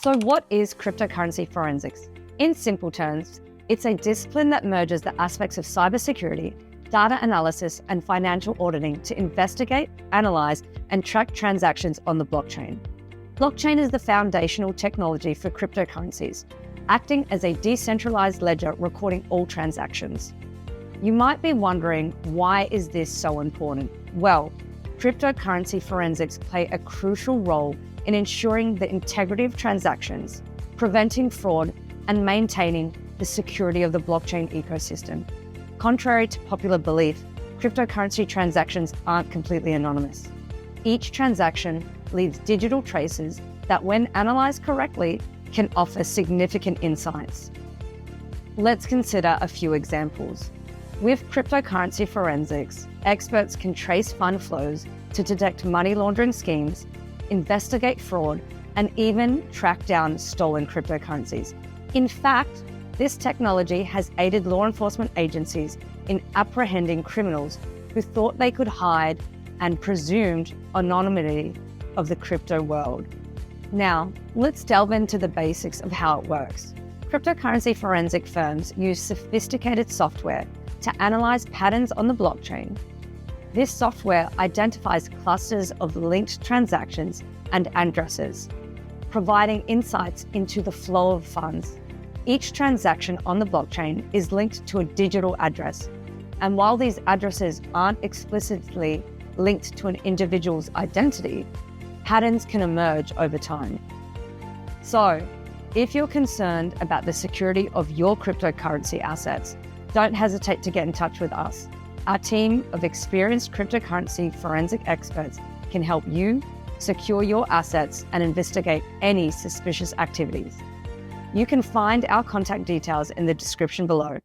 So what is cryptocurrency forensics? In simple terms, it's a discipline that merges the aspects of cybersecurity, data analysis, and financial auditing to investigate, analyze, and track transactions on the blockchain. Blockchain is the foundational technology for cryptocurrencies, acting as a decentralized ledger recording all transactions. You might be wondering, why is this so important? Well, cryptocurrency forensics play a crucial role in ensuring the integrity of transactions, preventing fraud, and maintaining the security of the blockchain ecosystem. Contrary to popular belief, cryptocurrency transactions aren't completely anonymous. Each transaction leaves digital traces that, when analyzed correctly, can offer significant insights. Let's consider a few examples. With cryptocurrency forensics, experts can trace fund flows to detect money laundering schemes, investigate fraud, and even track down stolen cryptocurrencies. In fact, this technology has aided law enforcement agencies in apprehending criminals who thought they could hide and presumed anonymity of the crypto world. Now, let's delve into the basics of how it works. Cryptocurrency forensic firms use sophisticated software to analyze patterns on the blockchain. This software identifies clusters of linked transactions and addresses, providing insights into the flow of funds. Each transaction on the blockchain is linked to a digital address, and while these addresses aren't explicitly linked to an individual's identity, patterns can emerge over time. So, if you're concerned about the security of your cryptocurrency assets, don't hesitate to get in touch with us. Our team of experienced cryptocurrency forensic experts can help you secure your assets and investigate any suspicious activities. You can find our contact details in the description below.